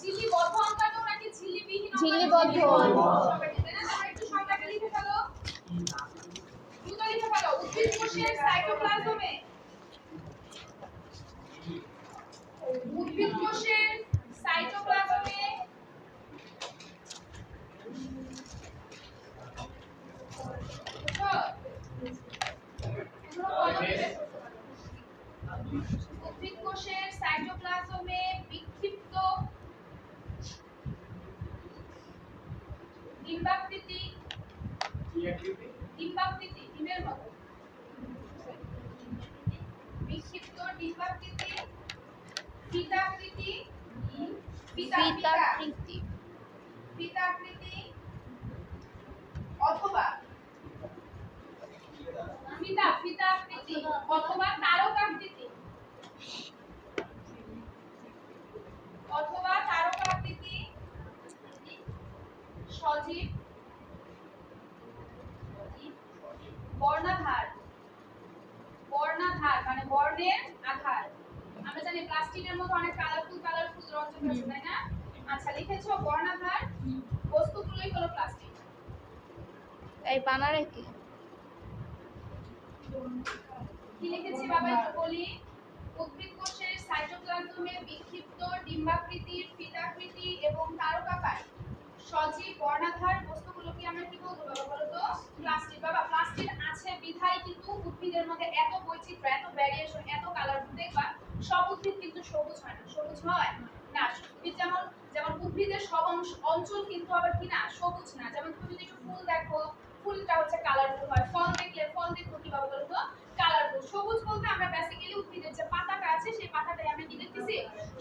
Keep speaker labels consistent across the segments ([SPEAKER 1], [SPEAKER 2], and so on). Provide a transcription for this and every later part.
[SPEAKER 1] ঝিল্লিবদ্ধ অঙ্গাণু নাকি ঝিল্লিবিহীন?
[SPEAKER 2] ঝিল্লিবদ্ধ।
[SPEAKER 1] একটু সংখ্যাটা লিখে ফেলো, দ্রুত লিখে ফেলো। উদ্ভিদ কোষের সাইটোপ্লাজমে, উদ্ভিদ কোষের সাইটোপ্লাজমে উদ্ভিদ কোষের সাইটোপ্লাজমে বিক্ষিপ্ত ডিম্বাকৃতি, ডিম্বাকৃতি ডিমের মতো বিক্ষিপ্ত ডিম্বাকৃতি, ফিতাকৃতি,
[SPEAKER 2] ফিতাকৃতি
[SPEAKER 1] ফিতাকৃতি অথবা ফিতাকৃতি অথবা তারকাকৃতি, অথবা তারকাকৃতি সজীব বর্ণাধার, বর্ণাধার মানে বর্ণের আধার। আমরা জানি প্লাস্টিকের মতো অনেক কালারফুল রঞ্জক আছে, তাই না? আচ্ছা, লিখেছো বর্ণাধার বস্তুগুলোই হলো প্লাস্টিক।
[SPEAKER 2] এই বানারে কি
[SPEAKER 1] লিখেছি বাবা, একটু বলি। উদ্ভিদ কোষের সাইটোপ্লাজমে বিক্ষিপ্ত ডিম্বাকৃতির, ফিতাকৃতি এবং তারকাকার সজীব বর্ণাধার বস্তুগুলোকে আমরা কি বলবো বাবা, বলো তো? প্লাস্টিক। বাবা, প্লাস্টিক আছে বিধায় কিন্তু উদ্ভিদের মধ্যে এত বৈচিত্র্য, এত ভ্যারিয়েশন, এত কালারফুল। দেখবা সব উদ্ভিদ কিন্তু সবুজ হয় না। সবুজ হয় না। উদ্ভিদ যেমন যেমন উদ্ভিদের সব অঞ্চল কিন্তু আবার কি না, সবুজ না। যেমন তুমি যদি একটু ফুল দেখো, ফুলটা হচ্ছে কালারফুল হয়। ফল দেখো কি বাবা, বলো তো? কালারফুল। সবুজ বলতে আমরা বেসিক্যালি উদ্ভিদের যে পাতাটা আছে সেই পাতাটাই আমরা কি দেখতেছি,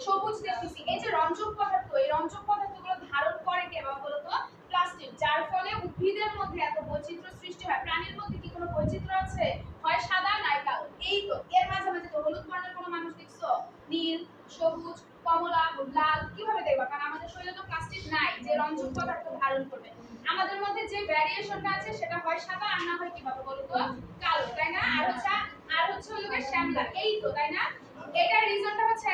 [SPEAKER 1] সবুজ দেখতেছি। এই যে রঞ্জক পদার্থ, এই রঞ্জক পদার্থগুলো ধারণ করে কে বাবা, বলো তো? প্লাস্টিক। যার ফলে উদ্ভিদের মধ্যে এত বৈচিত্র্য সৃষ্টি হয়। প্রাণীর মধ্যে কি কোনো বৈচিত্র্য আছে? হয় সাদা নাই কালো। এই তো এর মাঝামাঝি তো হলুদ বর্ণের কোনো মানুষ দেখছো? নীল, সবুজ, কমলা, লাল কিভাবে দেখবা? কারণ আমাদের শরীরে তো প্লাস্টিক নাই যে রঞ্জক পদার্থ ধারণ করবে। আমাদের মধ্যে যে ভ্যারিয়েশনটা আছে সেটা হয় সাদা আর না হয় কি বাবা, বলো তো? কালো, তাই না? আর হচ্ছে হলো শ্যামলা। এই তো, তাই না? এটার রিজনটা হচ্ছে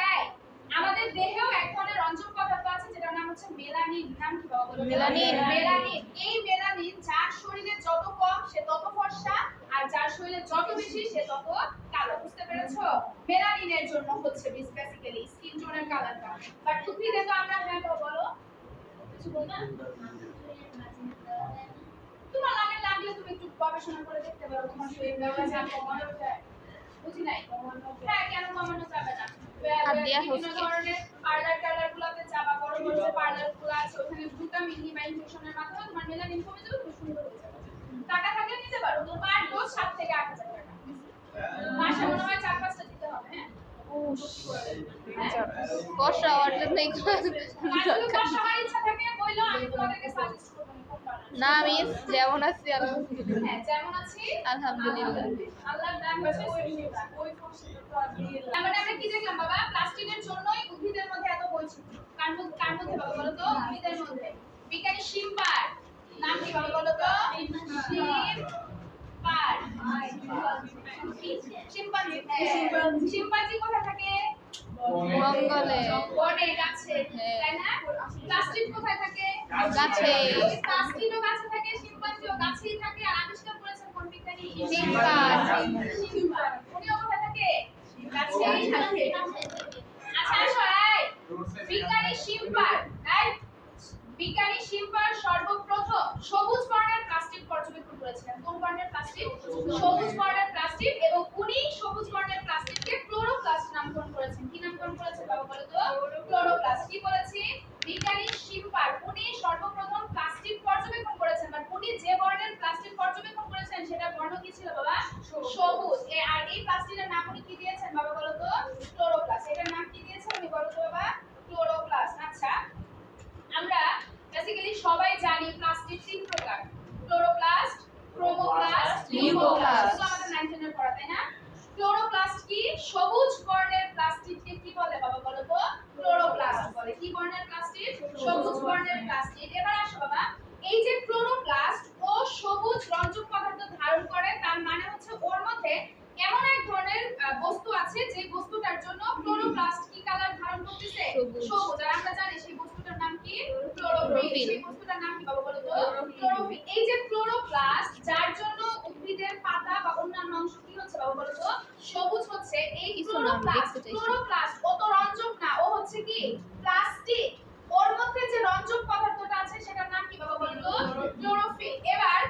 [SPEAKER 1] আমাদের দেহেও এক ধরনের রঞ্জক পদার্থ আছে যেটার নাম হচ্ছে মেলানিন। নাম কি বাবা, বলো?
[SPEAKER 2] মেলানিন।
[SPEAKER 1] মেলানিন। এই মেলানিন যার শরীরে যত কম সে তত ফর্সা, আর যার শরীরে যত বেশি সে তত কালো। বুঝতে পেরেছো? মেলানিনের জন্য হচ্ছে বেসিক্যালি স্কিন টোনের কালারটা। বাট উদ্ভিদে তো আমরা হ্যাঁ বলো কিছু বল না। তোমার লাগলে তুমি একটু গবেষণা করে দেখতে পারো তোমার শরীরে যা কমানো যায়। বুঝি নাই? হ্যাঁ, কেন কমানো যাবে না? বিভিন্ন ধরনের পার্লারগুলোতে যাবা, বড় বড় যে পার্লারগুলো আছে ওখানে ভিটামিন ডি বা ইনজেকশনের মাধ্যমে তোমার মেলানিন কমে যাবে, তুমি সুন্দর হয়ে যাবে। টাকা থাকলে নিতে পারো। তো পার ডোজ 7 থেকে 8,000 টাকা। মাসে মনে হয় 4-5টা দিতে হবে। হ্যাঁ,
[SPEAKER 2] বর্ষা হওয়ার জন্য
[SPEAKER 1] সবার ইচ্ছা থাকে বললো, আমি তোমাদেরকে সাজেস্ট করব
[SPEAKER 2] না। আমি যেমন আছি আলহামদুলিল্লাহ।
[SPEAKER 1] হ্যাঁ, যেমন আছি
[SPEAKER 2] আলহামদুলিল্লাহ।
[SPEAKER 1] আল্লাহর নাম হচ্ছে ওই মানে আমরা কি দেখলাম বাবা? প্লাস্টিকের জন্যই উদ্ভিদের মধ্যে এত বৈচিত্র্য। কার মধ্যে বাবা, বলো তো? উদ্ভিদের মধ্যে। বিজ্ঞানী শিম্পার নাম কি বাবা, বলো তো? শিম্পার। শিম্পাঞ্জি কোথায় থাকে?
[SPEAKER 2] জঙ্গলে,
[SPEAKER 1] বনে, গাছে, তাই না? প্লাস্টিক কোথায় থাকে?
[SPEAKER 2] গাছে।
[SPEAKER 1] ওই প্লাস্টিকও গাছে থাকে, শিম্পাঞ্জিও গাছেই থাকে। আর আবিষ্কার করেছেন কোন বিজ্ঞানী?
[SPEAKER 2] শিম্পার।
[SPEAKER 1] উনিও কোথায় থাকে? গাছেই থাকে। আচ্ছা আসো, বিজ্ঞানী শিম্পার সর্বপ্রথম সবুজ বর্ণের প্লাস্টিক পর্যবেক্ষণ করেছিলেন। কোন বর্ণের প্লাস্টিক? সবুজ বর্ণের প্লাস্টিক। এবং উনি সবুজ বর্ণের প্লাস্টিককে ক্লোরোপ্লাস্ট নামকরণ করেছেন। কি নামকরণ করেছেন বাবা, বলো তো? ক্লোরোপ্লাস্ট। কি বলেছি? বিজ্ঞানী শিম্পার উনি সর্বপ্রথম প্লাস্টিক পর্যবেক্ষণ করেছেন। বাট উনি যে বর্ণের প্লাস্টিক পর্যবেক্ষণ করেছেন সেটা বর্ণ কি ছিল বাবা? সবুজ। আর এই প্লাস্টিকের নাম উনি কি দিয়েছেন বাবা, বলো তো? ক্লোরোপ্লাস্ট। এটার নাম কি দিয়েছেন উনি, বলো তো বাবা? ক্লোরোপ্লাস্ট। আচ্ছা, আমরা বেসিক্যালি সবাই জানি প্লাস্টিক 3 প্রকার: ক্লোরোপ্লাস্ট, ক্রোমোপ্লাস্ট, লিউকোপ্লাস্ট। তো আমাদের 9 এর পড়া, তাই না? ক্লোরোপ্লাস্ট কি? সবুজ বর্ণের প্লাস্টিককে কি বলে বাবা, বলো তো? ক্লোরোপ্লাস্ট বলে। কি বর্ণের প্লাস্টিক? সবুজ বর্ণের প্লাস্টিক। এবার আসো বাবা, এই যে ক্লোরোপ্লাস্ট ও সবুজ রঞ্জক পদার্থ ধারণ করে, তার মানে হচ্ছে ওর মধ্যে এমন এক ধরনের বস্তু আছে যে বস্তুটার জন্য ক্লোরোপ্লাস্ট কি কালার ধারণ করতেছে?
[SPEAKER 2] সবুজ।
[SPEAKER 1] সবুজ। আর আমরা জানি সেই বস্তুটার নাম কি? ক্লোরোফিল। সেই বস্তুটার নাম কি বাবা বলো তো? ক্লোরোফিল। এই যে ক্লোরোপ্লাস্ট, যার জন্য উদ্ভিদের পাতা বা অন্যান্য অংশ কি হচ্ছে বাবা বলো তো? সবুজ হচ্ছে। এই
[SPEAKER 2] কিছু না, আমি দেখতে চাইছি।
[SPEAKER 1] ক্লোরোপ্লাস্ট ও তো রঞ্জক না, ও হচ্ছে কি? প্লাস্টিক। ওর মধ্যে যে রঞ্জক পদার্থটা আছে সেটার নাম কি বাবা বলো তো? ক্লোরোফিল। এবার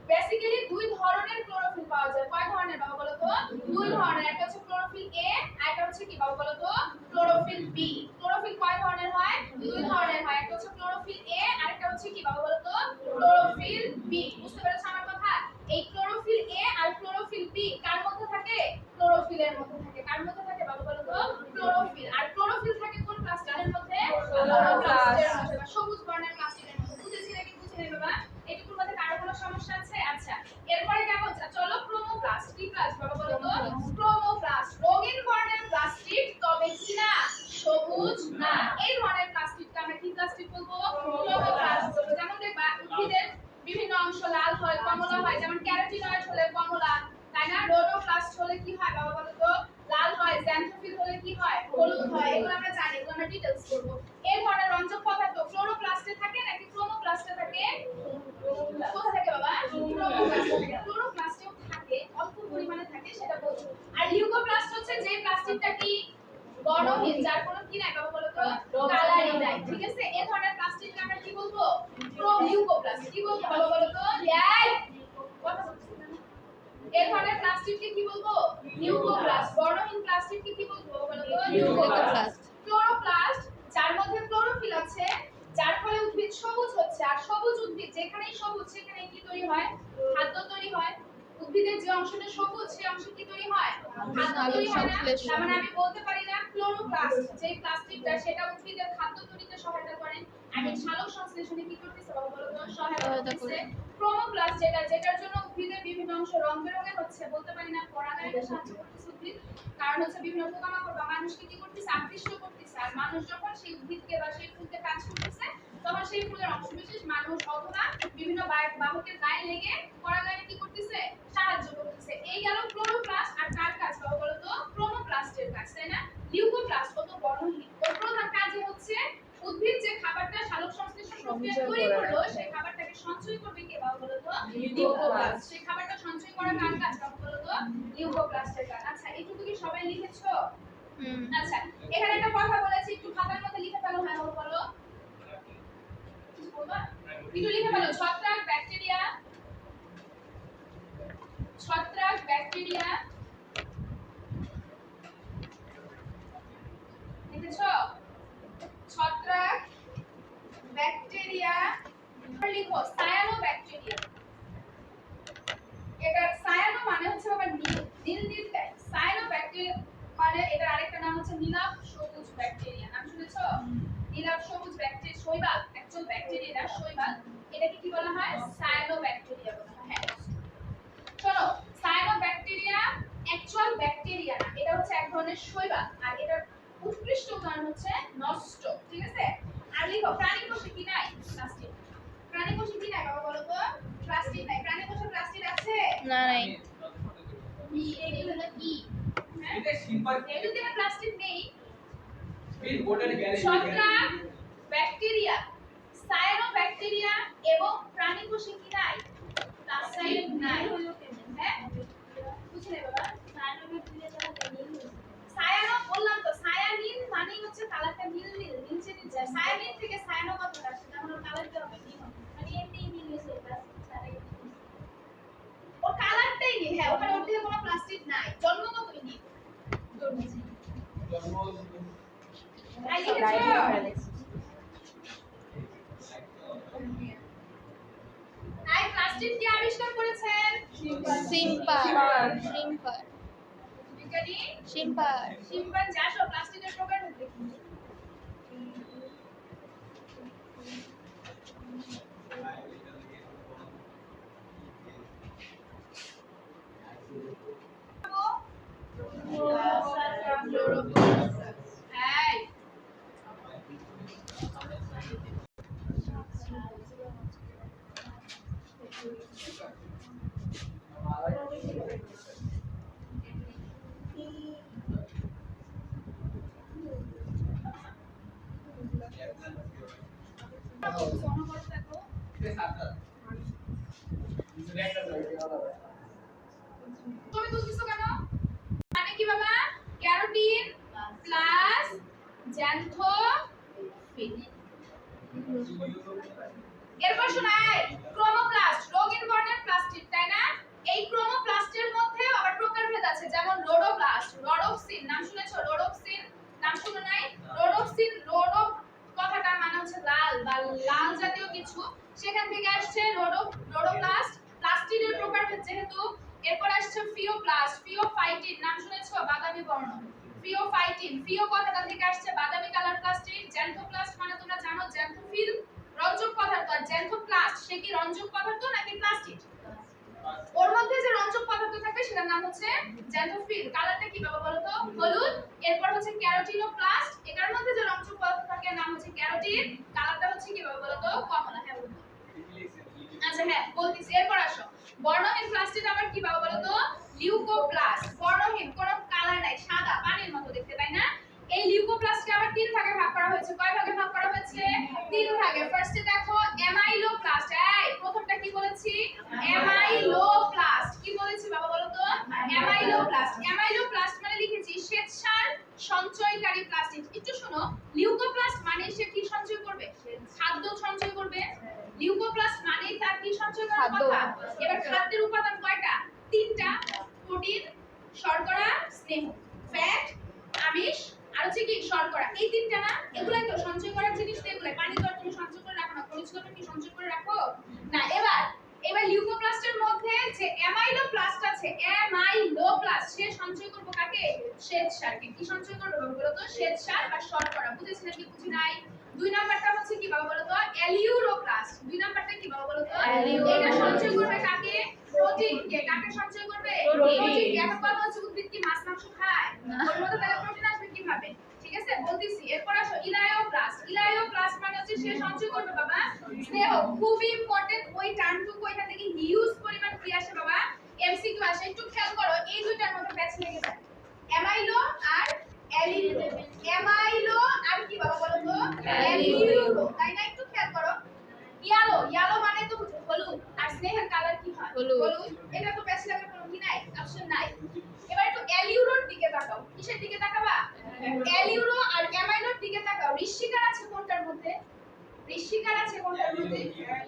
[SPEAKER 1] বেসিক্যালি দুই ধরনের ক্লোরোফিল পাওয়া যায়। কয় ধরনের বাবা বলো তো? দুই ধরনের। একটা হচ্ছে ক্লোরোফিল এ, আর একটা হচ্ছে কি বাবা বলো তো? Chlorophyll B. ক্লোরোফিল কয় ধরনের হয়? দুই ধরনের হয়। একটা হচ্ছে ক্লোরোফিল এ, আর একটা হচ্ছে কি বাবা বলো তো? Chlorophyll B. বুঝতে পেরেছো আমার কথা? এই ক্লোরোফিল এ আর ক্লোরোফিল বি কার মধ্যে থাকে? ক্লোরোফিলের মধ্যে থাকে। কার মধ্যে থাকে বাবা বলো তো? ক্লোরোফিল। আর ক্লোরোফিল থাকে কোন প্লাস্টিকের মধ্যে? ক্লোরোপ্লাস্টের মধ্যে বা সবুজ বর্ণের প্লাস্টিকের মধ্যে। বুঝেছি নাকি বুঝে নেবে বাবা? এটুকুর মধ্যে কারো কোনো সমস্যা আছে? আচ্ছা, এরপরে কেমন? চলো ক্রোমোপ্লাস্ট। কি প্লাস্ট বাবা বলো তো? ক্রোমোপ্লাস্ট। রঙিন বর্ণের প্লাস্টিক, তবে কি না? সবুজ না। এই ধরনের প্লাস্টিককে আমরা কি প্লাস্টিক বলবো? ক্রোমোপ্লাস্ট বলবো। যেমন দেখবা উদ্ভিদের বিভিন্ন অংশ লাল হয়, কমলা হয়, যেমন ক্যারোটিনয়েড হলে কমলা, তাই না? রোডোপ্লাস্ট হলে কি হয় বাবা বলো তো? লাল হয়। জ্যান্থোফিল হলে কি হয়? হলুদ হয়। এগুলো আমরা জানি, এগুলো আমরা ডিটেইলস করব। এই ধরনের রঞ্জক পদার্থ ক্লোরোপ্লাস্টে থাকে নাকি ক্রোমোপ্লাস্টে থাকে? কোথায় থাকে বাবা? ক্লোরোপ্লাস্টে থাকে। ক্লোরোপ্লাস্টেও থাকে, অল্প পরিমাণে থাকে, সেটা বলবো। আর লিউকোপ্লাস্ট হচ্ছে যে প্লাস্টিকটা কি? গঠনহীন, যার কোনো কি নাই বাবা বলো তো? কালারই নাই। ঠিক আছে? এই ধরনের প্লাস্টিককে আমরা কি বলবো? লিউকোপ্লাস্ট। কি বলবো বাবা বলো তো? কথা বলছি না। এই ধরনের প্লাস্টিককে কি বলবো? লিউকোপ্লাস্ট। বর্ণহীন প্লাস্টিককে কি বলবো বাবা বলো তো? লিউকোপ্লাস্ট। ক্লোরোপ্লাস্ট, যার মধ্যে ক্লোরোফিল আছে, যার ফলে উদ্ভিদ সবুজ হচ্ছে। আর সবুজ উদ্ভিদ যেখানেই সবুজ সেখানেই কি তৈরি হয়? খাদ্য তৈরি হয়। উদ্ভিদের যে অংশটা সবুজ সেই অংশে কি তৈরি হয়? খাদ্য তৈরি হয় না? তার মানে আমি বলতে পারি না ক্লোরোপ্লাস্ট যে প্লাস্টিকটা সেটা উদ্ভিদের খাদ্য তৈরিতে সহায়তা করে। আমি সালোক সংশ্লেষণে কি করতেছে বাবা বলো তো? সহায়তা করতেছে। ক্রোমোপ্লাস্ট যেটার জন্য উদ্ভিদের বিভিন্ন অংশ রং বেরঙের হচ্ছে, বলতে পারি না পরাগায়নে সাহায্য করতেছে উদ্ভিদ। কারণ হচ্ছে বিভিন্ন পোকামাকড় বা মানুষকে কি করতেছে? আকৃষ্ট করতেছে। আর মানুষ যখন সেই উদ্ভিদকে বা সেই ফুলকে কাজ করতেছে, তখন সেই ফুলের অংশবিশেষ মানুষ অথবা বিভিন্ন বাহকের গায়ে লেগে পরাগায়নে কি করতেছে? সাহায্য করতেছে। এই গেল ক্লোরোপ্লাস্ট। আর কার কাজ বাবা বলো তো? ক্রোমোপ্লাস্টের কাজ, তাই না? লিউকোপ্লাস্ট কত বর্ণহীন, ওর প্রধান কাজই হচ্ছে উদ্ভিদ যে খাবারটা সালোক সংশ্লেষণ প্রক্রিয়া তৈরি করলো সেই খাবারটাকে সঞ্চয় করবে কে বাবা বলো তো? লিউকোপ্লাস্ট। সেই খাবারটা সঞ্চয় করা কার কাজ বাবা বলো তো? লিউকোপ্লাস্টের কাজ। আচ্ছা, এইটুকু কি সবাই লিখেছো? আচ্ছা, এখানে একটা কথা বলেছি, একটু খাতার মধ্যে লিখে ফেলো। হ্যাঁ বাবা বলো। কিছু বলবা? একটু লিখে ফেলো। ছত্রাক ব্যাকটেরিয়া, ছত্রাক ব্যাকটেরিয়া। লিখেছো? ছত্রাক ব্যাকটেরিয়া। লিখো সায়ানোব্যাকটেরিয়া। এটা সায়ানো মানে হচ্ছে বাবা নীল, নীল নীল টাইপ। সায়ানোব্যাকটেরিয়া মানে এটার আরেকটা নাম হচ্ছে নীলাভ সবুজ ব্যাকটেরিয়া। নাম শুনেছো? নীলাভ সবুজ ব্যাকটেরিয়া, শৈবাল। অ্যাকচুয়াল ব্যাকটেরিয়া শৈবাল। এটাকে কি বলা হয়? সায়ানোব্যাকটেরিয়া বলা হয়। হ্যাঁ, শোনো, সায়ানোব্যাকটেরিয়া অ্যাকচুয়াল ব্যাকটেরিয়া না, এটা হচ্ছে এক ধরনের শৈবাল। আর এটার উৎকৃষ্ট উদাহরণ হচ্ছে নষ্ট। ঠিক আছে? আর লিখো প্রাণী কোষে কি নাই? প্লাস্টিক। প্রাণী কোষে কি নাই বাবা বলো তো? প্লাস্টিক নাই। প্রাণী কোষে প্লাস্টিক আছে?
[SPEAKER 2] না, নাই।
[SPEAKER 1] এগুলো কি? হ্যাঁ, এগুলোতে প্লাস্টিক নেই। ছত্রাক ব্যাকটেরিয়া, সায়ানোব্যাকটেরিয়া এবং প্রাণী কোষে কি নাই? প্লাস্টিক নাই। হ্যাঁ, বুঝে নেবে বাবা। সায়ানো বললাম তো, সায়ানিন মানে হচ্ছে কালারটা নীল নীল, নিচে নিচে। সায়ানিন থেকে সায়ানো কথাটা আসছে, তার মানে কালারটা হবে নীল। মানে এমনি নীল হইছে, প্লাস্টিক ছাড়াই। ওর কালারটাই নীল। হ্যাঁ, ওখানে ওর থেকে কোনো প্লাস্টিক নাই, জন্মগতই নীল। তাই লিখেছো? তাই প্লাস্টিক কে আবিষ্কার করেছেন?
[SPEAKER 2] সিম্পার।
[SPEAKER 1] বিজ্ঞানী
[SPEAKER 2] সিম্পার।
[SPEAKER 1] শিম্পাঞ্জি। আসো প্লাস্টিকের প্রকার দেখি। এই অনবরত দেখো। তুমি বুঝতেছো কেন? মানে কি বাবা? Carotene plus xanthophyll. এরপর শোনাই ক্রোমোপ্লাস্ট, রঙিন বর্ণের প্লাস্টিড, তাই না? এই ক্রোমোপ্লাস্টের মধ্যে আবার প্রকারভেদ আছে, যেমন রোডোপ্লাস্ট, রোডোপসিন, নাম শুনেছো? রোডোপসিন নাম শুনো নাই? রোডোপসিন, রোডোপ কথাটার মানে হচ্ছে লাল বা লাল জাতীয় কিছু, সেখান থেকে আসছে রোডোপ্লাস্ট। প্লাস্টিডের প্রকারভেদ যেহেতু। এরপর আসছে ফিওপ্লাস্ট, ফিওফাইটিন, নাম শুনেছো? বাদামি বর্ণ, ফিওফাইটিন, ফিও কথাটা থেকে আসছে বাদামি কালার প্লাস্টিড। জ্যান্থোপ্লাস্ট মানে তোমরা জানো জ্যান্থোফিল রঞ্জক পদার্থ, আর জ্যান্থোপ্লাস্ট সে কি রঞ্জক পদার্থ নাকি প্লাস্টিড? ওর মধ্যে যে রঞ্জক পদার্থ থাকবে সেটার নাম হচ্ছে জ্যান্থোফিল। কালারটা কি বাবা বলো তো? হলুদ। এরপর হচ্ছে ক্যারোটিনোপ্লাস্ট, এটার মধ্যে যে রঞ্জক পদার্থ থাকে নাম হচ্ছে ক্যারোটিন, কালারটা হচ্ছে কি বাবা বলো তো? কমলা। হ্যাঁ বলো। আচ্ছা হ্যাঁ বলতেছি, এরপর আসো বর্ণহীন প্লাস্টিড আবার কি বাবা বলো তো? লিউকোপ্লাস্ট। বর্ণহীন, কোনো কালার নাই, সাদা পানির মতো দেখতে, তাই না? এই লিউকোপ্লাস্টকে আবার তিন ভাগে ভাগ করা হয়েছে। কয় ভাগে ভাগ করা হয়েছে? তিন ভাগে। ফার্স্টে দেখো অ্যামাইলোপ্লাস্ট। এই প্রথমটা কি বলেছি? অ্যামাইলোপ্লাস্ট। কি বলেছি বাবা বলো তো? অ্যামাইলোপ্লাস্ট। অ্যামাইলোপ্লাস্ট মানে লিখেছি শ্বেতসার সঞ্চয়কারী প্লাস্টিড। একটু শোনো, লিউকোপ্লাস্ট মানে সে কি সঞ্চয় করবে? খাদ্য সঞ্চয় করবে। লিউকোপ্লাস্ট মানে তার কি সঞ্চয় করার কথা? এবার খাদ্যের উপাদান কয়টা? তিনটা, প্রোটিন, শর্করা, স্নেহ, ফ্যাট, আমিষ, আর হচ্ছে কি শর্করা। এই তিনটা না? এগুলাই তো সঞ্চয় করার জিনিস। তো এগুলাই পানি তো আর তুমি সঞ্চয় করে রাখো না, খনিজ লবণ কি সঞ্চয় করে রাখো না? এবার লিউকোপ্লাস্টের মধ্যে যে অ্যামাইলোপ্লাস্ট আছে, অ্যামাইলোপ্লাস্ট সে সঞ্চয় করবে কাকে? শ্বেতসারকে। কি সঞ্চয় করবে বাবা বলো তো? শ্বেতসার বা শর্করা। বুঝেছি নাকি বুঝি নাই? দুই নাম্বারটা হচ্ছে কি বাবা বলো তো? অ্যালিউরোপ্লাস্ট। দুই নাম্বারটা কি বাবা বলো তো? এটা সঞ্চয় করবে কাকে? প্রোটিনকে। কাকে সঞ্চয় করবে? প্রোটিনকে। এখন কথা হচ্ছে উদ্ভিদ কি মাছ মাংস খায়? ওর মধ্যে তাহলে প্রোটিন আসবে কিভাবে? ঠিক আছে বলতেছি। এরপর আসো ইলায়োপ্লাস্ট। ইলায়োপ্লাস্ট মানে হচ্ছে সে সঞ্চয় করবে বাবা স্নেহ। খুব ইম্পর্টেন্ট, ওই টার্মটুকু এখান থেকে হিউজ পরিমাণ কি আসে বাবা? এমসিকিউ আসে। একটু খেয়াল করো, এই দুইটার মধ্যে প্যাচ লেগে যায়, অ্যামাইলো আর অ্যালিউরো। অ্যামাইলো আর কি বাবা বলো তো? অ্যালিউরো, তাই না? একটু খেয়াল করো। ইয়েলো, ইয়েলো মানে তো হলুদ, আর স্নেহের কালার কি হয়? হলুদ। এটা তো প্যাচ লাগার কোনো কি নাই, অপশন নাই। এবার একটু অ্যালিউরোর দিকে তাকাও। কিসের দিকে তাকাবা? অ্যালিউরো আর অ্যামাইলোর দিকে তাকাও। ঋষিকার আছে কোনটার মধ্যে? ঋষিকার আছে কোনটার মধ্যে?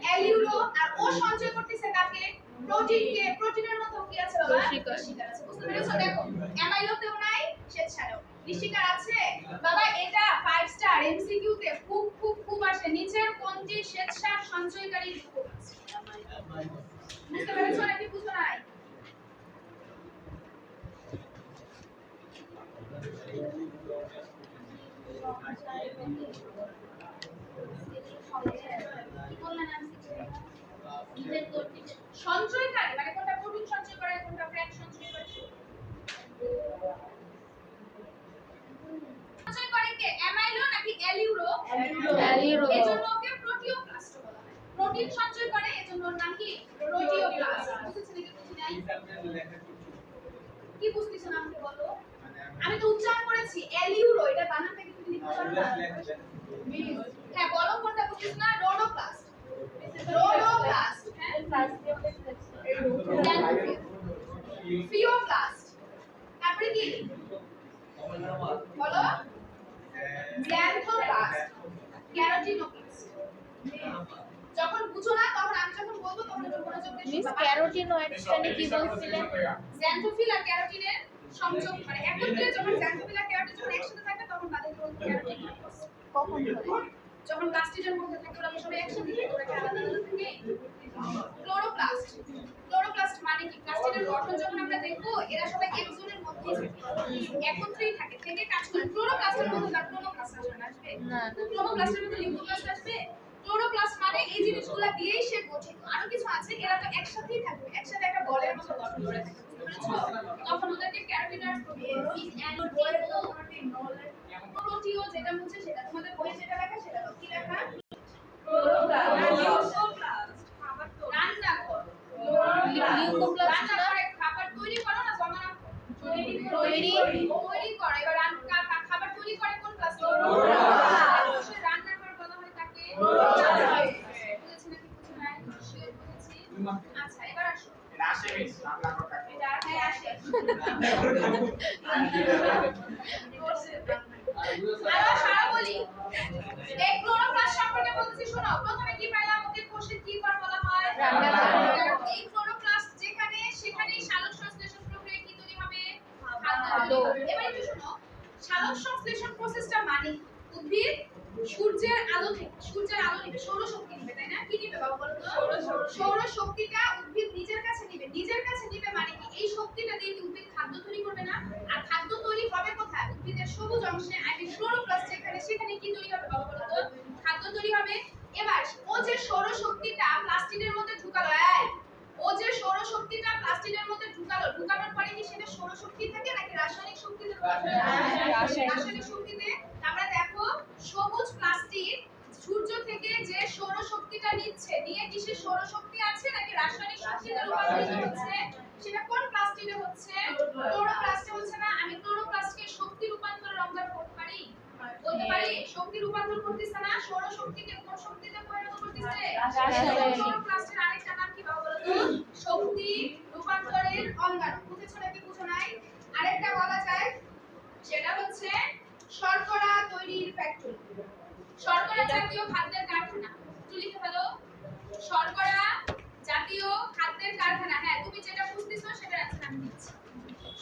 [SPEAKER 1] অ্যালিউরো। আর ও সঞ্চয় করতেছে কাকে? প্রোটিনকে। প্রোটিনের মধ্যে কি আছে বাবা? ঋষিকার আছে। বুঝতে পেরেছো? দেখো অ্যামাইলোতেও নাই, শ্বেতসারেও ঋষিকার আছে বাবা। এটা 5 স্টার এমসিকিউ তে খুব খুব খুব আসে। নিচের কোনটি শ্বেতসার সঞ্চয়কারী যৌগ আছে? বুঝতে পেরেছো নাকি বুঝো নাই? সঞ্চয়কারী মানে কোনটা প্রোটিন সঞ্চয় করে, কোনটা ফ্যাট সঞ্চয় করে? সঞ্চয় করে কে? অ্যামাইলো নাকি অ্যালিউরো?
[SPEAKER 2] অ্যালিউরো।
[SPEAKER 1] এজন্য ওকে প্রোটিওপ্লাস্ট বলা হয়। প্রোটিন সঞ্চয় করে এজন্য ওর নাম কি? প্রোটিওপ্লাস্ট। বুঝেছেন নাকি বুঝি নাই? কি বুঝতেছ না আমাকে বলো? আমি তো উচ্চারণ করেছি অ্যালিউরো, এটা বানানটা কি তুমি লিখতে পারো না? হ্যাঁ বলো কোনটা বুঝতেছ না? রোডোপ্লাস্ট। রোডোপ্লাস্ট। হ্যাঁ ফিওপ্লাস্ট। তারপরে কি বলো? জ্যান্থোপ্লাস্ট, ক্যারোটিনোপ্লাস্ট। যখন বুঝো না তখন আমি যখন বলবো তখন একটু মনোযোগ দিয়ে
[SPEAKER 2] মিস
[SPEAKER 1] শুনবা।
[SPEAKER 2] ক্যারোটিনয়েডসটা কি বলছিলেন?
[SPEAKER 1] জ্যান্থোফিল আর ক্যারোটিনের সংযোগ মানে একত্রে যখন জ্যান্থোফিল আর ক্যারোটিন যখন একসাথে থাকে তখন তাদের বলবো ক্যারোটিনোপ্লাস্ট।
[SPEAKER 2] কখন হয়?
[SPEAKER 1] যখন প্লাস্টিডের মধ্যে থাকে ওরা সবাই একসাথে থাকে, ওরা কি আলাদা আলাদা থাকে? ক্লোরোপ্লাস্ট। ক্লোরোপ্লাস্ট মানে কি? প্লাস্টিডের গঠন যখন আমরা দেখবো এরা সবাই এক জোনের মধ্যেই থাকে, একত্রেই থাকে, থেকে কাজ করে। ক্লোরোপ্লাস্টের মধ্যে না ক্লোরোপ্লাস্ট আসবে না? আসবে
[SPEAKER 2] না না।
[SPEAKER 1] ক্লোরোপ্লাস্টের মধ্যে লিউকোপ্লাস্ট আসবে? ক্লোরোপ্লাস্ট মানে এই জিনিসগুলো দিয়েই সে গঠিত। আরো কিছু আছে, এরা তো একসাথেই থাকবে, একসাথে একটা বলের মতো গঠন করে থাকে। বুঝতে পেরেছো? তখন ওদেরকে ক্যারোটিনয়েড প্রোটিও যেটা হচ্ছে সেটা তোমাদের বইয়ে যেটা লেখা সেটা দাও। কি লেখা? রান্নাঘর। রান্নাঘরে খাবার তৈরি করো না জমা না? তৈরি করে। এবার খাবার তৈরি করে কোন ক্লাস? রান্নাঘর প্রথমে কি পাইলাম ওকে কোষের কি কর বলা হয়
[SPEAKER 2] রান্নাঘর।
[SPEAKER 1] এই ক্লোরোপ্লাস্ট যেখানে সেখানেই সালোক সংশ্লেষণ প্রক্রিয়া কি তৈরি হবে খাদ্য
[SPEAKER 2] খাদ্য।
[SPEAKER 1] তৈরি হবে। এবার একটু শোনো সালোক সংশ্লেষণ প্রসেসটা মানে উদ্ভিদ সূর্যের আলো নিবে সৌরশক্তি নিবে তাই না কি নিবে বাবা বলো তো সৌরশক্তিটা উদ্ভিদ নিজের কাছে নিবে মানে কি এই শক্তিটা দিয়ে কি উদ্ভিদ খাদ্য তৈরি করবে না আর খাদ্য তৈরি হবে কোথায় উদ্ভিদের সবুজ অংশে আই মিন ক্লোরোপ্লাস্ট সেখানে কি তৈরি হবে বাবা বলো তো খাদ্য তৈরি হবে এবার ও যে সৌরশক্তিটা প্লাস্টিকের মধ্যে ঢুকালো ঢুকানোর পরে কি সেটা সৌরশক্তি থাকে নাকি রাসায়নিক শক্তিতে রাসায়নিক শক্তিতে আমরা দেখো সবুজ প্লাস্টিক সূর্য থেকে যে সৌরশক্তিটা নিয়ে কি সে সৌরশক্তি আছে নাকি রাসায়নিক শক্তিতে রূপান্তরিত হচ্ছে সেটা কোন প্লাস্টিকে হচ্ছে ক্লোরোপ্লাস্টে হচ্ছে না আমি ক্লোরোপ্লাস্টকে শক্তি রূপান্তরের অঙ্গার করতে পারি শক্তি রূপান্তর করতেছে না সৌরশক্তিকে কোন শক্তিতে পরিণত করতেছে
[SPEAKER 2] রাসায়নিক।
[SPEAKER 1] ক্লোরোপ্লাস্টের আরেকটা নাম কি বাবা বলো তো শক্তি রূপান্তরের অঙ্গাণু বুঝেছো নাকি বুঝো নাই আরেকটা বলা যায় সেটা হচ্ছে শর্করা তৈরির ফ্যাক্টরি শর্করা জাতীয় খাদ্যের কারখানা একটু লিখে ফেলো শর্করা জাতীয় খাদ্যের কারখানা হ্যাঁ তুমি যেটা বুঝতেছো সেটা অ্যান্সার আমি দিচ্ছি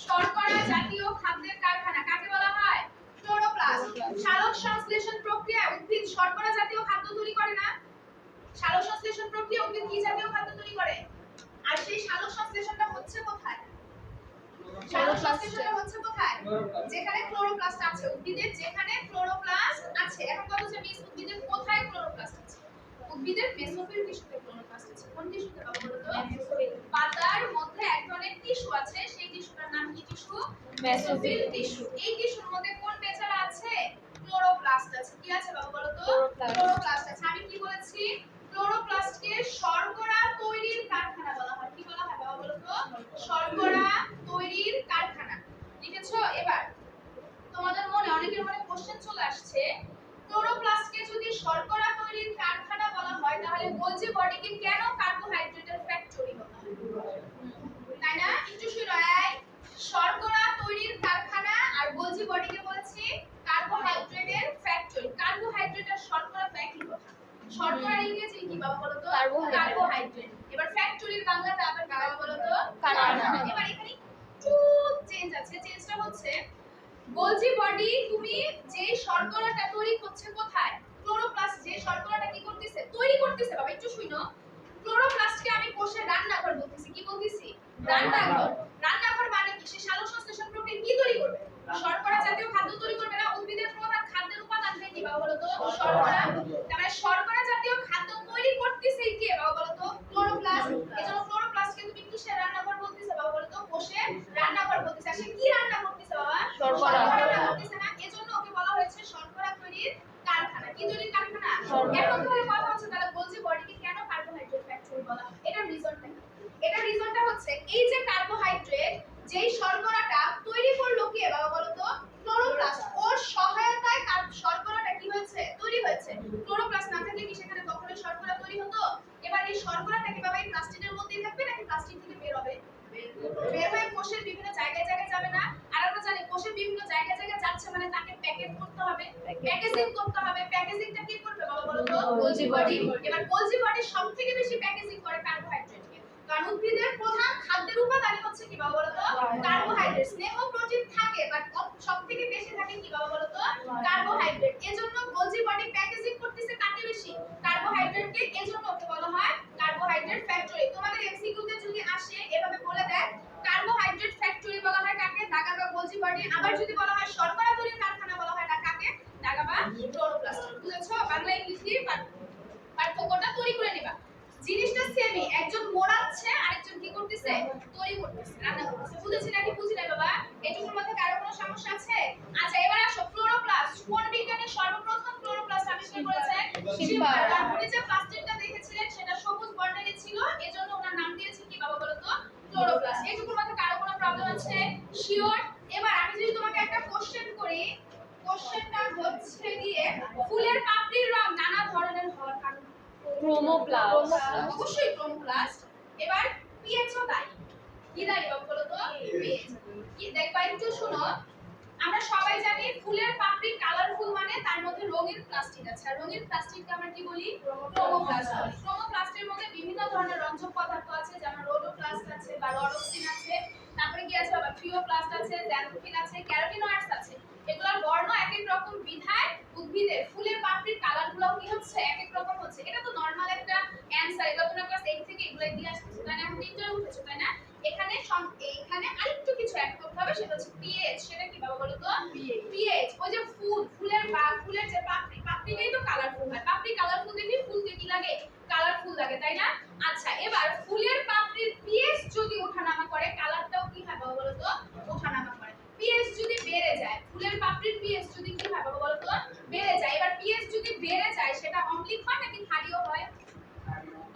[SPEAKER 1] শর্করা জাতীয় খাদ্যের কারখানা কাকে বলা হয় ক্লোরোপ্লাস্ট সালোক সংশ্লেষণ প্রক্রিয়ায় উদ্ভিদ শর্করা জাতীয় খাদ্য তৈরি করে না সালোক সংশ্লেষণ প্রক্রিয়া উদ্ভিদ কি জাতীয় খাদ্য তৈরি করে আর সেই সালোক সংশ্লেষণটা হচ্ছে কোথায় সালোক সংশ্লেষণটা হচ্ছে কোথায় যেখানে ক্লোরোপ্লাস্ট আছে উদ্ভিদের যেখানে ক্লোরোপ্লাস্ট আছে এখন কথা হচ্ছে মিস উদ্ভিদের কোথায় ক্লোরোপ্লাস্ট আছে উদ্ভিদের মেসোফিল টিস্যুতে ক্লোরোপ্লাস্ট আছে কোন টিস্যুতে বাবা বলো তো পাতার মধ্যে এক ধরনের টিস্যু আছে সেই টিস্যুটার নাম কি টিস্যু মেসোফিল টিস্যু এই টিস্যুর মধ্যে কোন বেচারা আছে ক্লোরোপ্লাস্ট আছে কি আছে বাবা বলো তো ক্লোরোপ্লাস্ট আছে আমি কি বলেছি ক্লোরোপ্লাস্টকে শর্করা তৈরির কারখানা বলা হয় কি বলা হয় বাবা বলো তো শর্করা তৈরির কারখানা লিখেছো এবার তোমাদের মনে অনেকের মনে কোশ্চেন চলে আসছে ক্লোরোপ্লাস্টকে যদি শর্করা তৈরির কারখানা বলা হয় তাহলে গোলজি বডিকে কেন কার্বোহাইড্রেটের ফ্যাক্টরি বলা হয় তাই না একটু শুনো শর্করা তৈরির কারখানা আর গোলজি বডিকে বলেছি কার্বোহাইড্রেটের ফ্যাক্টরি কার্বোহাইড্রেট আর শর্করা তো একই কথা শর্করার ইংরেজি কি বাবা বলো তো কার্বোহাইড্রেট এবার ফ্যাক্টরির বাংলাটা আবার কি বাবা বলো তো কারখানা এবার এখানে একটু চেঞ্জ আছে চেঞ্জটা হচ্ছে গোলজি বডি তুমি যে শর্করাটা তৈরি করছে কোথায় ক্লোরোপ্লাস্ট যে শর্করাটা কি করতেছে তৈরি করতেছে বাবা একটু শুনো ক্লোরোপ্লাস্টকে আমি কোষে রান্নাঘর বলতেছি কি বলতেছি রান্নাঘর মানে কি সে সালোক সংশ্লেষণ প্রক্রিয়া কি তৈরি করবে শর্করা জাতীয় খাদ্য তৈরি করবে না উদ্ভিদের প্রধান খাদ্যের উপাদান কি বাবা বলো তো শর্করা তার মানে শর্করা জাতীয় খাদ্য তৈরি করতেছে কি বাবা বলো তো ক্লোরোপ্লাস্ট এজন্য ক্লোরোপ্লাস্টকে তুমি কিসের রান্নাঘর বলতেছে বাবা বলো তো কোষের রান্নাঘর বলতেছে সে কি রান্না করতেছে বাবা শর্করা রান্না করতেছে না এজন্য ওকে বলা হয়েছে শর্করা তৈরির কারখানা কি তৈরির কারখানা এখন তাহলে কথা হচ্ছে তাহলে গোলজি বডিকে কেন কার্বোহাইড্রেট ফ্যাক্টরি বলা হয় এটার রিজনটা হচ্ছে এই যে কার্বোহাইড্রেট যেই শর্করাটা তৈরি করলো কে বাবা বলো তো ক্লোরোপ্লাস্ট ওর সহায়তায় শর্করাটা কি হয়েছে তৈরি হয়েছে ক্লোরোপ্লাস্ট না থাকলে কি সেখানে কখনোই শর্করা তৈরি হতো এবার এই শর্করাটা কি বাবা এই প্লাস্টিকের মধ্যেই থাকবে নাকি প্লাস্টিক থেকে বের হবে বের হয়ে কোষের বিভিন্ন জায়গায় যাবে না আর আমরা জানি কোষের বিভিন্ন জায়গায় যাচ্ছে মানে তাকে প্যাকেট করতে হবে প্যাকেজিং করতে হবে প্যাকেজিংটা কি করবে বাবা বলো তো গোলজি বডি এবার গোলজি বডি সবথেকে বেশি প্যাকেজিং করে কার্বোহাইড্রেটকে কারণ উদ্ভিদের প্রধান খাদ্যের উপাদানই হচ্ছে কি বাবা বলো তো কার্বোহাইড্রেট স্নেহ প্রোটিন থাকে বাট সবথেকে বেশি থাকে কি বাবা বলো তো কার্বোহাইড্রেট এজন্য গোলজি বডি প্যাকেজিং করতেছে কাকে বেশি কার্বোহাইড্রেটকে এজন্য ওকে বলা হয় কার্বোহাইড্রেট ফ্যাক্টরি তোমাদের এমসিকিউ তে যদি আসে এভাবে বলে দেয় কার্বোহাইড্রেট ফ্যাক্টরি বলা হয় কাকে দাগা বা গোলজি বডি আবার যদি বলা হয় শর্করা তৈরির কারখানা বলা হয় কাকে দাগা বা ক্লোরোপ্লাস্ট বুঝেছো বাংলা ইংলিশ দিয়ে পার্থক্যটা তৈরি করে নিবা জিনিসটা সেমই একজন মোড়াচ্ছে আরেকজন কি করতেছে তৈরি করতেছে রান্না করতেছে বুঝেছি নাকি বুঝি না বাবা এটুকুর মধ্যে কারো কোনো সমস্যা আছে আচ্ছা এবার আসো ক্লোরোপ্লাস্ট কোন বিজ্ঞানী সর্বপ্রথম ক্লোরোপ্লাস্ট আবিষ্কার করেছেন শিল্পার উনি যে প্লাস্টিকটা দেখেছিলেন সেটা সবুজ বর্ণের ছিল এজন্য ওনার নাম দিয়েছে কি বাবা বলো তো ক্লোরোপ্লাস্ট এটুকুর মধ্যে কারো কোনো প্রবলেম আছে শিওর এবার আমি যদি তোমাকে একটা কোশ্চেন করি কোশ্চেনটা হচ্ছে গিয়ে ফুলের পাপড়ির রং নানা ধরনের হওয়ার কারণ
[SPEAKER 2] ক্রোমোপ্লাস্ট
[SPEAKER 1] অবশ্যই ক্রোমোপ্লাস্ট এবার পিএইচও তাই কি দাঁড়িয়ে বলো তো পিএইচ কি দেখবা একটু শুনো আমরা সবাই জানি ফুলের পাপড়ি কালারফুল মানে তার মধ্যে রঙিন প্লাস্টিক আছে। আর রঙিন প্লাস্টিককে আমরা কি বলি? ক্রোমোপ্লাস্ট বলি। ক্রোমোপ্লাস্টের মধ্যে বিভিন্ন ধরনের রঞ্জক পদার্থ আছে, যেমন রোডোপ্লাস্ট আছে বা রডোপ্সিন আছে, তারপরে কি আছে বাবা? থিওপ্লাস্ট আছে, জ্যান্থোফিন আছে, ক্যারোটিনয়েডস আছে। এগুলোর বর্ণ এক এক রকম বিধায় উদ্ভিদের ফুলের পাপড়ির কালারগুলো কি হচ্ছে? এক এক রকম হচ্ছে। এটা তো নরমাল একটা অ্যানসার, এটা তোমরা ক্লাস 8 থেকে এগুলাই দিয়ে আসতেছো, তাই না? এখন তিনজন উঠেছো, তাই না? এখানে এখানে আরেকটু কিছু অ্যাড করতে হবে, সেটা হচ্ছে পিএইচ। সেটা কি বাবা বলো তো? পিএইচ। ওই যে ফুলের যে পাপড়িটাই তো কালারফুল হয়। পাপড়ি কালারফুল দেখি ফুলকে কি লাগে? কালারফুল লাগে, তাই না? আচ্ছা, এবার ফুলের পাপড়ির পিএইচ যদি ওঠানামা করে, কালারটাও কি হয় বাবা বলো তো? ওঠানামা করে। পিএইচ যদি বেড়ে যায়, ফুলের পাপড়ির পিএইচ যদি কি হয় বাবা বলো তো? বেড়ে যায়। এবার পিএইচ যদি বেড়ে যায়, সেটা অম্লিক হয় নাকি ক্ষারীয় হয়?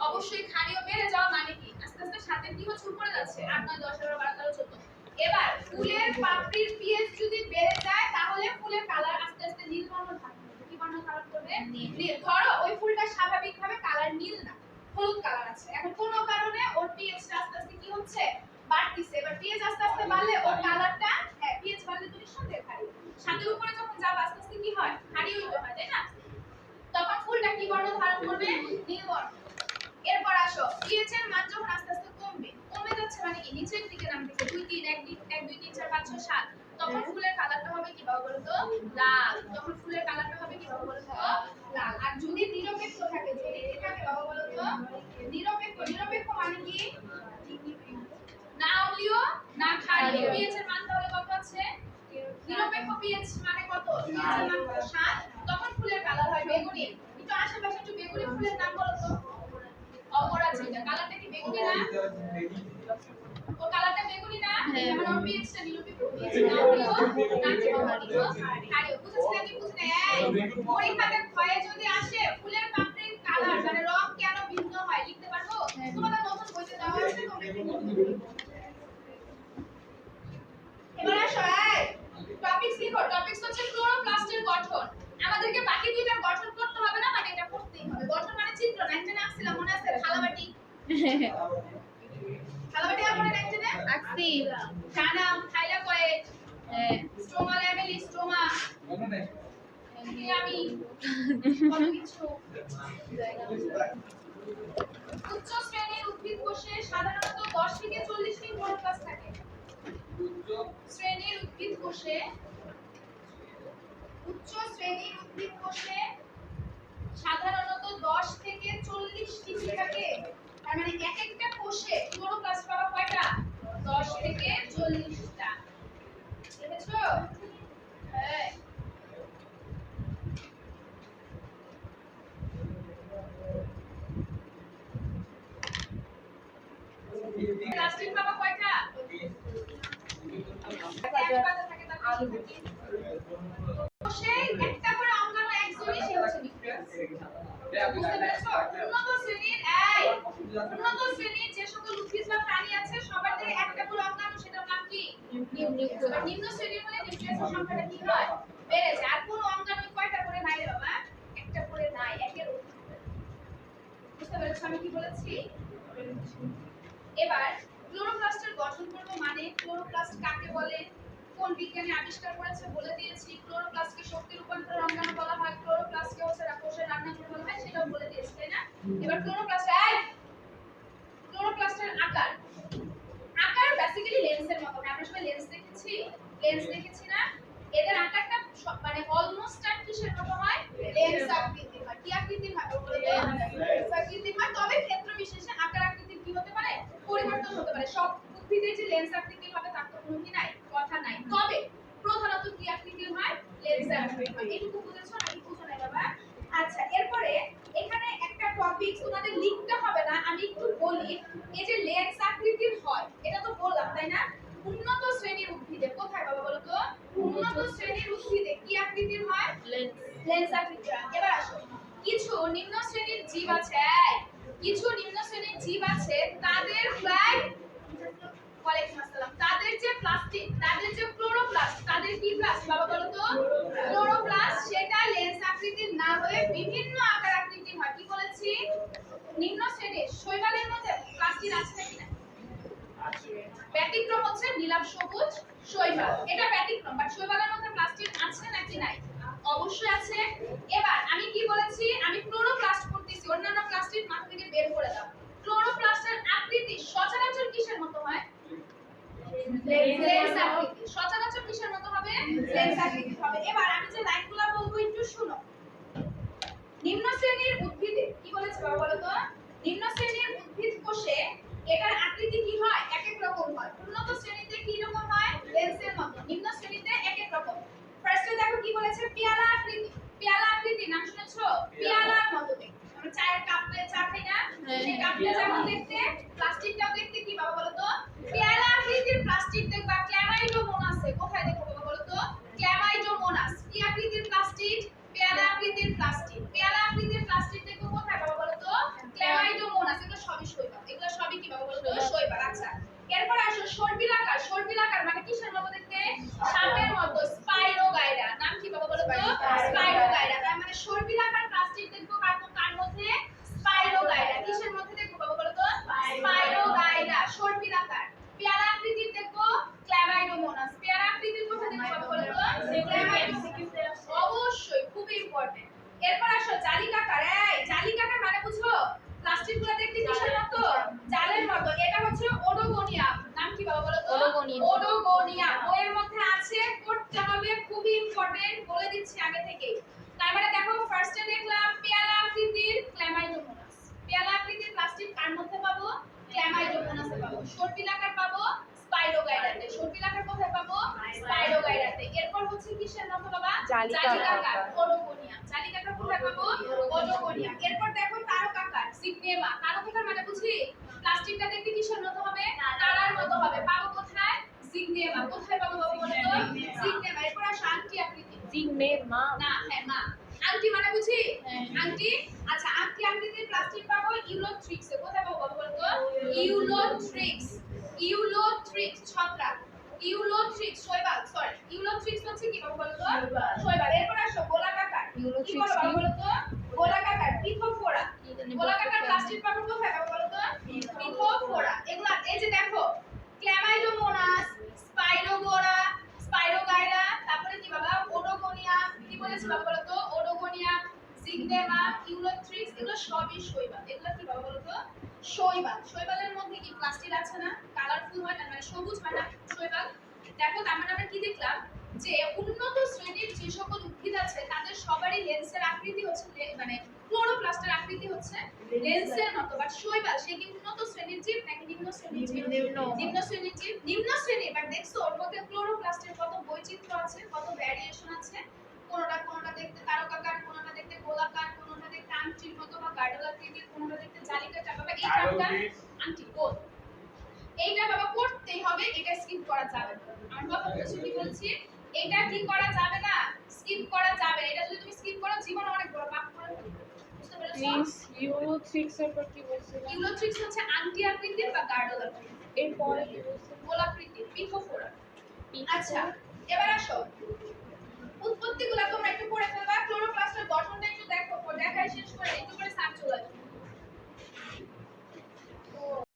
[SPEAKER 1] অবশ্যই ক্ষারীয়। বেড়ে যাওয়া মানে কি? আস্তে আস্তে সাথে কি হচ্ছে? উপরে যাচ্ছে। 8 9 10 11 12 13 14। এবার ফুলের পাপড়ির পিএইচ যদি বেড়ে যায়, তাহলে ফুলের কালার আস্তে আস্তে নীল বর্ণ ধারণ করবে। কি বর্ণ ধারণ করবে? নীল। ধরো ওই ফুলটা স্বাভাবিকভাবে কালার নীল না, হলুদ কালার আছে। এখন কোনো কারণে ওর পিএইচটা আস্তে আস্তে কি হচ্ছে? বাড়তিছে। এবার পিএইচ আস্তে আস্তে বাড়লে ওর কালারটা, হ্যাঁ, পিএইচ বাড়লে তো নিঃসন্দেহে ক্ষারীয়। সাথে উপরে যখন যাবে আস্তে আস্তে কি হয়? ক্ষারীয় হতে হয়, তাই না? তখন ফুলটা কি বর্ণ ধারণ করবে? নীল বর্ণ। এরপর আসো, পিএইচ এর মান যখন আস্তে আস্তে কমে যাচ্ছে মানে কি? নিচের দিকে নামতেছে, 2 3 1 2 3 4 5 6 7, তখন ফুলের কালারটা হবে কি বাবা বলো তো? লাল। তখন ফুলের কালারটা হবে কি বাবা বলো তো? লাল। আর যদি নিরপেক্ষ থাকে, যদি কি থাকে বাবা বলো তো? নিরপেক্ষ। নিরপেক্ষ মানে কি? না অম্লীয় না ক্ষারীয়। পিএইচ এর মান তাহলে কত আছে? নিরপেক্ষ। পিএইচ মানে কত? পিএইচ এর মান কত? 7। তখন ফুলের কালার হয় বেগুনি। একটু আশেপাশে একটু বেগুনি ফুলের নাম বলো তো? অপরাজিতা। কালারটা কি বেগুনি না? ও কালারটা বেগুনি না? যেমন ওর পিএইচটা নিরপেক্ষ। পিএইচ না অম্লীয় না ক্ষারীয়। বুঝেছ নাকি বুঝে না? এই পরীক্ষাতে ক্ষয়ে যদি আসে ফুলের পাপড়ির কালার মানে রং কেন ভিন্ন হয় লিখতে পারবো? তোমাদের নতুন বইতে দেওয়া আছে, তোমরা একটু নতুন বই পড়ো। এবার আসো, টপিকস লিখো। টপিকস হচ্ছে ক্লোরোপ্লাস্টের গঠন। আমাদেরকে বাকি দুইটা গঠন করতে হবে না, মানে এটা করতেই হবে। গঠন মানে চিত্র। 9 আঁকছিলাম, মনে আছে? থালাবাটি। থালাবাটি আমরা 9
[SPEAKER 2] আঁকছি।
[SPEAKER 1] Janam thylakoid, stroma lamellae, stroma আমি কত কিছু। উচ্চ শ্রেণীর উদ্ভিদ কোষে সাধারণত 10 থেকে 40 টি ক্লোরোপ্লাস্ট থাকে। শ্রেণীর উদ্ভিদ কোষে, উচ্চ শ্রেণীর উদ্ভিদ কোষে সাধারণত 10 থেকে 40 টি থাকে। তার মানে এক একটা কোষে ক্লোরোপ্লাস্ট পাওয়া কয়টা? 10 থেকে 40 টা। বুঝেছো? হ্যাঁ। প্লাস্টিক পাওয়া কয়টা? একটা থাকে, তার বেশি থাকে। কোষে একটা করে অঙ্গাণু একজনই, সে হচ্ছে নিউক্লিয়াস। বুঝতে পেরেছো? উন্নত শ্রেণীর যে সকল উদ্ভিদ বা প্রাণী আছে সবার যে একটা করে অঙ্গাণু, সেটার নাম কি? নিউক্লিয়াস। আর নিম্ন শ্রেণীর হলে নিউক্লিয়াসের সংখ্যাটা কি হয়? বেড়ে যায়। আর কোন অঙ্গাণু কয়টা করে নাই রে বাবা? একটা করে নাই, একের অধিক। বুঝতে পেরেছো আমি কি বলেছি? এবার ক্লোরোপ্লাস্টের গঠন করব মানে ক্লোরোপ্লাস্ট কাকে বলে, কোন বিজ্ঞানী আবিষ্কার করেছে বলে দিয়েছি। ক্লোরোপ্লাস্টকে শক্তি রূপান্তর অঙ্গাণু বলা হয়, ক্লোরোপ্লাস্টকে হচ্ছে কোষের রান্নাঘর বলা হয়, সেটাও বলে দিয়েছি, তাই না? এবার ক্লোরোপ্লাস্টের আকার। আকার বেসিক্যালি লেন্সের মতো। আমরা সবাই লেন্স দেখেছি, লেন্স দেখেছি না? এদের আকারটা মানে অলমোস্ট আর কিসের মতো হয়? লেন্স আকৃতির হয়। কি আকৃতির হয়? লেন্স আকৃতির হয়। তবে ক্ষেত্র বিশেষে আকার আকৃতির কি হতে পারে? পরিবর্তন হতে পারে। সব উদ্ভিদে যে লেন্স আকৃতির হবে তার তো কোনো কি নাই, কথা নাই। তবে প্রধানত কি আকৃতির হয়? লেন্স আকৃতির হয়। এটুকু বুঝেছো নাকি বুঝো না বাবা? আচ্ছা, এরপরে এখানে একটা টপিক তোমাদের লিখতে হবে না, আমি একটু বলি। এই যে লেন্স আকৃতির হয়, এটা তো বললাম, তাই না? উন্নত শ্রেণীর উদ্ভিদে কোথায় বাবা বলো তো? উন্নত শ্রেণীর উদ্ভিদে কি আকৃতির হয়? লেন্স আকৃতির হয়। এবার আসো, কিছু নিম্ন শ্রেণীর জীব আছে, কিছু নিম্ন শ্রেণীর জীব আছে, তাদের প্রায় ওয়ালাইকুম আসসালাম, তাদের যে প্লাস্টিক, তাদের যে ক্লোরোপ্লাস্ট, তাদের কি প্লাস্ট বাবা বলো তো? ক্লোরোপ্লাস্ট, সেটা লেন্স আকৃতির না হয়ে বিভিন্ন আকার আকৃতির হয়। কি বলেছি? নিম্ন শ্রেণীর শৈবালের মধ্যে প্লাস্টিক আছে নাকি না? ব্যতিক্রম হচ্ছে নীলাভ সবুজ শৈবাল। এটা ব্যতিক্রম, বাট শৈবালের মধ্যে প্লাস্টিড আছে নাকি নাই? অবশ্যই আছে। এবার আমি কি বলেছি, আমি ক্লোরোপ্লাস্ট করতেছি, অন্যান্য প্লাস্টিড মাথা থেকে বের করে দাও। ক্লোরোপ্লাস্টের আকৃতি সচরাচর কিসের মতো হয়? লেন্স আকৃতি। সচরাচর কিসের মতো হবে? লেন্স আকৃতি হবে। এবার আমি যে লাইনগুলো বলবো একটু শুনো। নিম্ন শ্রেণীর উদ্ভিদে কি বলেছে বাবা বলো তো? নিম্ন শ্রেণীর উদ্ভিদ কোষে এটার আকৃতি কি হয়? এক এক রকম হয়। উন্নত শ্রেণীতে কি রকম হয়? লেন্সের মতো। নিম্ন শ্রেণীতে এক এক রকম। ফার্স্টে দেখো কি বলেছে? পেয়ালা আকৃতি। পেয়ালা আকৃতি নাম শুনেছো? পেয়ালার মতো দেখতে। আমরা চায়ের কাপে চা খাই না? সেই কাপটা যেমন দেখতে, প্লাস্টিকটাও দেখতে কি বাবা বলো তো? পেয়ালা আকৃতির প্লাস্টিক দেখবা ক্ল্যামাইডোমোনাসে। কোথায় দেখো বাবা বলো তো? ক্ল্যামাইডোমোনাস। কি আকৃতির প্লাস্টিক? পেয়ালা আকৃতির প্লাস্টিক। পেয়ালা আকৃতির প্লাস্টিক দেখো কোথায় বাবা বলো তো? ক্ল্যামাইডোমোনাস। এগুলো সবই শৈবাল। এগুলো সবই কি বাবা বলো তো? শৈবাল। আচ্ছা, এরপর আসো সর্পিলাকার। সর্পিলাকার মানে কিসের মতো দেখতে? সাপের মতো। স্পাইরোগাইরা। নাম কি বাবা বলো তো? স্পাইরোগাইরা। তার মানে সর্পিলাকার প্লাস্টিক দেখবো কার মধ্যে? স্পাইরোগাইরা। কিসের মধ্যে দেখবো বাবা বলো তো? স্পাইরোগাইরা। সর্পিলাকার। পেয়ালা আকৃতির দেখবো ক্ল্যামাইডোমোনাস। পেয়ালা আকৃতির কোথায় দেখবো বাবা বলো তো? ক্ল্যামাইডোমোনাস। অবশ্যই, খুব ইম্পর্টেন্ট। এরপর আসো জালিকাকার। এই জালিকাকার মানে বুঝো? প্লাস্টিকগুলো দেখতে কিসের মতো? জালের মতো। এটা হচ্ছে ওডোগোনিয়াম। নাম কি বাবা বলো তো?
[SPEAKER 2] ওডোগোনিয়াম।
[SPEAKER 1] ওডোগোনিয়াম। বইয়ের মধ্যে আছে, পড়তে হবে, খুবই ইম্পর্টেন্ট, বলে দিচ্ছি আগে থেকেই। তার মানে দেখো ফার্স্টে দেখলাম পেয়ালা আকৃতির ক্ল্যামাইডোমোনাস। পেয়ালা আকৃতির প্লাস্টিক কার মধ্যে পাবো? ক্ল্যামাইডোমোনাসে পাবো। সর্পিলাকার পাবো স্পাইরোগাইরাতে। সর্পিলাকার কোথায় পাবো? স্পাইরোগাইরাতে। এরপর হচ্ছে কিসের মতো বাবা? জালিকাকার। ওডোগোনিয়াম। জালিকাকার কোথায় পাবো? ওডোগোনিয়াম। এরপর দেখো তারকাকার। জিগনেমা। তারকাকার মানে বুঝি? প্লাস্টিকটা দেখতে কিসের মতো হবে? তারার মতো হবে। পাবো কোথায়? জিগনেমা। কোথায় পাবো বাবা বলো তো? জিগনেমা। এরপর আসো আংটি আকৃতি।
[SPEAKER 2] জিগনেমা।
[SPEAKER 1] না, হ্যাঁ মা। আংটি মানে বুঝি? আংটি। আচ্ছা, আংটি আকৃতির প্লাস্টিক পাবো ইউলোথ্রিক্স এ। কোথায় পাবো বাবা বলো তো? ইউলোথ্রিক্স। ইউলোথ্রিক্স ছত্রাক। ইউলোথ্রিক্স শৈবাল, সরি। ইউলোথ্রিক্স হচ্ছে কি বাবা বলো তো? শৈবাল। এরপর আসো গোলাকার। কি বলো বাবা বলো তো? গোলাকার। পিথোফোরা। গোলাকার প্লাস্টিক পাবো কোথায় বাবা বলো তো? পিথোফোরা। এগুলা এই যে দেখো ক্ল্যামাইডোমোনাস, স্পাইরোগোরা, স্পাইরোগাইরা, তারপরে কি বাবা? ওডোগোনিয়াম। কি বলেছি বাবা বলো তো? ওডোগোনিয়াম, জিগনেমা, ইউলোথ্রিক্স, এগুলো সবই শৈবাল। এগুলো কি বাবা বলো তো? শৈবাল। শৈবালের মধ্যে কি প্লাস্টিক আছে না? কালারফুল হয় না, মানে সবুজ হয় না শৈবাল? দেখো তার মানে আমরা কি দেখলাম? যে উন্নত শ্রেণীর যে সকল উদ্ভিদ আছে তাদের সবারই লেন্সের আকৃতি হচ্ছে মানে ক্লোরোপ্লাস্টের আকৃতি হচ্ছে লেন্সের মতো। বাট শৈবাল সে কি উন্নত শ্রেণীর জীব নাকি নিম্ন শ্রেণীর জীব? নিম্ন শ্রেণীর জীব। নিম্ন শ্রেণী, বাট দেখছো ওর মধ্যে ক্লোরোপ্লাস্টের কত বৈচিত্র্য আছে, কত ভ্যারিয়েশন আছে। কোনটা দেখতে তারকাকার, কোনটা দেখতে গোলাকার, কোনটা দেখতে আংটির মতো বা গার্ডল আকৃতির, কোনটা দেখতে জালিকাটা। বাবা এই চারটা আংটি গোল। এইটা বাবা করতেই হবে, এটা স্কিপ করা যাবে না। আমার কথা বুঝছো কি বলছি? এটা কি করা যাবে না? স্কিপ করা যাবে না। এটা যদি তুমি স্কিপ করো জীবন অনেক বড় পাপ করে ফেলবে। বুঝতে পেরেছো?
[SPEAKER 2] মিস ইউলোথ্রিক্স এর পর কি বলছিলেন?
[SPEAKER 1] ইউলোথ্রিক্স হচ্ছে আংটি আকৃতির বা গার্ডল আকৃতির।
[SPEAKER 2] এরপরে কি বলছিলেন?
[SPEAKER 1] গোলাকৃতির, পিথোফোরা। আচ্ছা, এবার আসো উৎপত্তিগুলো তোমরা একটু পড়ে ফেলবা। ক্লোরোপ্লাস্টের গঠনটা একটু দেখো, দেখাই শেষ করে একটু করে সার্চ চলে আসবে।